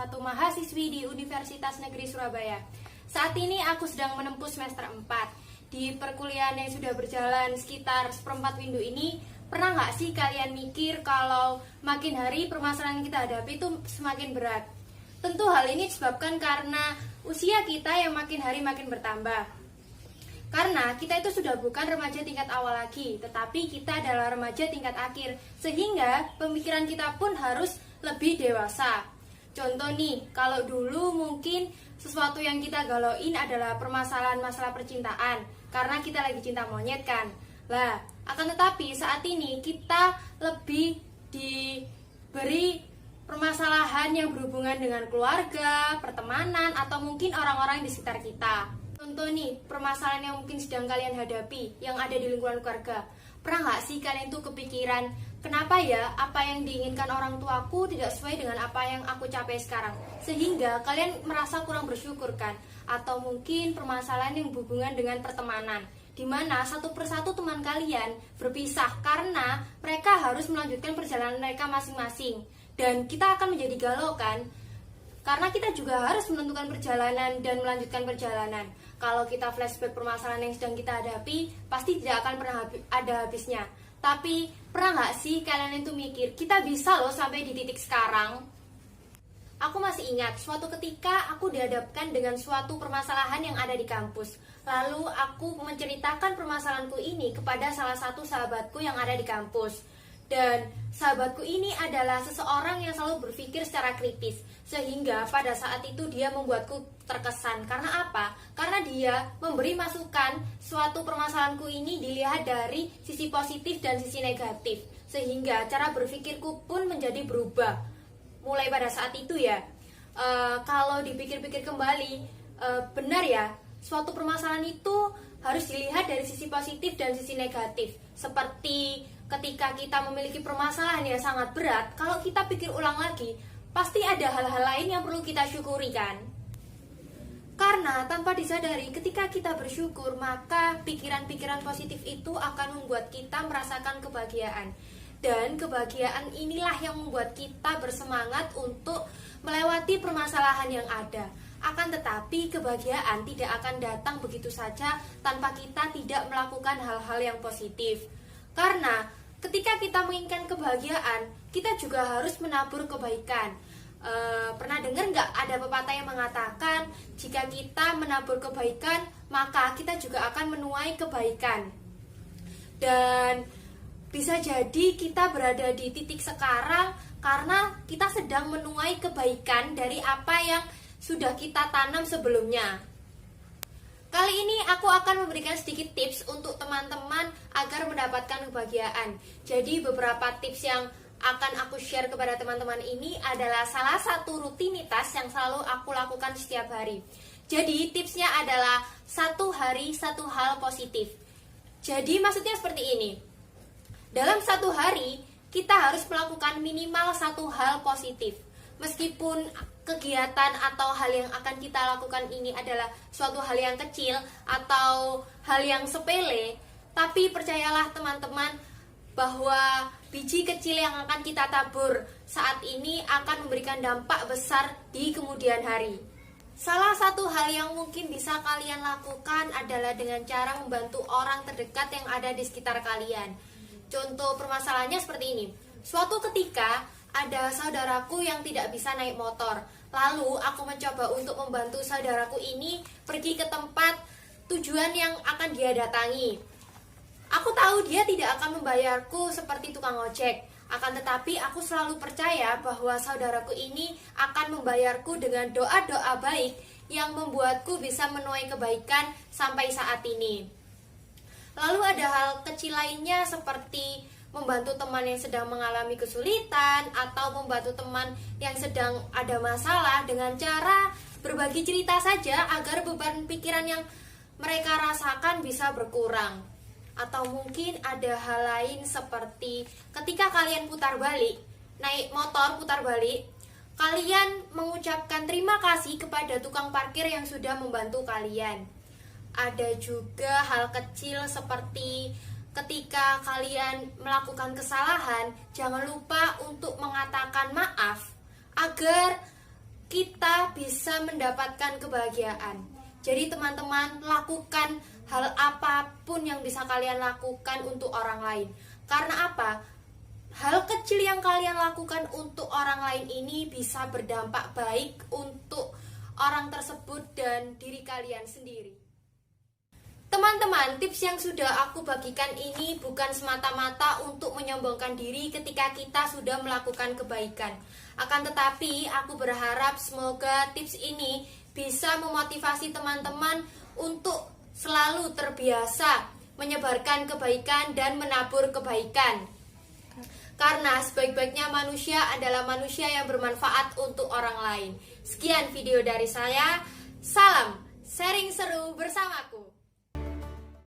satu mahasiswi di Universitas Negeri Surabaya. Saat ini aku sedang menempuh semester 4. Di perkuliahan yang sudah berjalan sekitar seperempat windu ini, pernah nggak sih kalian mikir kalau makin hari permasalahan yang kita hadapi itu semakin berat? Tentu hal ini disebabkan karena usia kita yang makin hari makin bertambah. Karena kita itu sudah bukan remaja tingkat awal lagi, tetapi kita adalah remaja tingkat akhir, sehingga pemikiran kita pun harus lebih dewasa. Contoh nih, kalau dulu mungkin sesuatu yang kita galauin adalah permasalahan masalah percintaan, karena kita lagi cinta monyet kan. Lah, akan tetapi saat ini kita lebih diberi permasalahan yang berhubungan dengan keluarga, pertemanan, atau mungkin orang-orang di sekitar kita. Contoh nih, permasalahan yang mungkin sedang kalian hadapi, yang ada di lingkungan keluarga. Pernah nggak sih kalian tuh kepikiran, kenapa ya apa yang diinginkan orang tuaku tidak sesuai dengan apa yang aku capai sekarang? Sehingga kalian merasa kurang bersyukur kan? Atau mungkin permasalahan yang berhubungan dengan pertemanan, di mana satu persatu teman kalian berpisah karena mereka harus melanjutkan perjalanan mereka masing-masing. Dan kita akan menjadi galau kan? Karena kita juga harus menentukan perjalanan dan melanjutkan perjalanan. Kalau kita flashback permasalahan yang sedang kita hadapi, pasti tidak akan pernah ada habisnya. Tapi pernah nggak sih kalian itu mikir, kita bisa loh sampai di titik sekarang? Aku masih ingat, suatu ketika aku dihadapkan dengan suatu permasalahan yang ada di kampus. Lalu aku menceritakan permasalahanku ini kepada salah satu sahabatku yang ada di kampus. Dan sahabatku ini adalah seseorang yang selalu berpikir secara kritis, sehingga pada saat itu dia membuatku terkesan. Karena apa? Karena dia memberi masukan suatu permasalahanku ini dilihat dari sisi positif dan sisi negatif, sehingga cara berpikirku pun menjadi berubah. Mulai pada saat itu ya, kalau dipikir-pikir kembali, benar ya, suatu permasalahan itu harus dilihat dari sisi positif dan sisi negatif. Seperti ketika kita memiliki permasalahan yang sangat berat, kalau kita pikir ulang lagi, pasti ada hal-hal lain yang perlu kita syukuri kan? Karena tanpa disadari, ketika kita bersyukur, maka pikiran-pikiran positif itu akan membuat kita merasakan kebahagiaan. Dan kebahagiaan inilah yang membuat kita bersemangat untuk melewati permasalahan yang ada. Akan tetapi kebahagiaan tidak akan datang begitu saja tanpa kita tidak melakukan hal-hal yang positif. Karena ketika kita menginginkan kebahagiaan, kita juga harus menabur kebaikan. Pernah dengar nggak ada pepatah yang mengatakan, jika kita menabur kebaikan, maka kita juga akan menuai kebaikan. Dan bisa jadi kita berada di titik sekarang karena kita sedang menuai kebaikan dari apa yang sudah kita tanam sebelumnya. Kali ini aku akan memberikan sedikit tips untuk teman-teman agar mendapatkan kebahagiaan. Jadi beberapa tips yang akan aku share kepada teman-teman ini adalah salah satu rutinitas yang selalu aku lakukan setiap hari. Jadi tipsnya adalah satu hari satu hal positif. Jadi maksudnya seperti ini. Dalam satu hari kita harus melakukan minimal satu hal positif. Meskipun kegiatan atau hal yang akan kita lakukan ini adalah suatu hal yang kecil atau hal yang sepele, tapi percayalah teman-teman bahwa biji kecil yang akan kita tabur saat ini akan memberikan dampak besar di kemudian hari. Salah satu hal yang mungkin bisa kalian lakukan adalah dengan cara membantu orang terdekat yang ada di sekitar kalian. Contoh permasalahannya seperti ini. Suatu ketika ada saudaraku yang tidak bisa naik motor. Lalu aku mencoba untuk membantu saudaraku ini pergi ke tempat tujuan yang akan dia datangi. Aku tahu dia tidak akan membayarku seperti tukang ojek. Akan tetapi aku selalu percaya bahwa saudaraku ini akan membayarku dengan doa-doa baik yang membuatku bisa menuai kebaikan sampai saat ini. Lalu ada hal kecil lainnya seperti membantu teman yang sedang mengalami kesulitan atau membantu teman yang sedang ada masalah dengan cara berbagi cerita saja agar beban pikiran yang mereka rasakan bisa berkurang. Atau mungkin ada hal lain seperti ketika kalian putar balik, naik motor putar balik, kalian mengucapkan terima kasih kepada tukang parkir yang sudah membantu kalian. Ada juga hal kecil seperti ketika kalian melakukan kesalahan, jangan lupa untuk mengatakan maaf agar kita bisa mendapatkan kebahagiaan. Jadi teman-teman, lakukan hal apapun yang bisa kalian lakukan untuk orang lain. Karena apa? Hal kecil yang kalian lakukan untuk orang lain ini bisa berdampak baik untuk orang tersebut dan diri kalian sendiri. Teman-teman, tips yang sudah aku bagikan ini bukan semata-mata untuk menyombongkan diri ketika kita sudah melakukan kebaikan. Akan tetapi, aku berharap semoga tips ini bisa memotivasi teman-teman untuk selalu terbiasa menyebarkan kebaikan dan menabur kebaikan. Karena sebaik-baiknya manusia adalah manusia yang bermanfaat untuk orang lain. Sekian video dari saya. Salam sharing seru bersama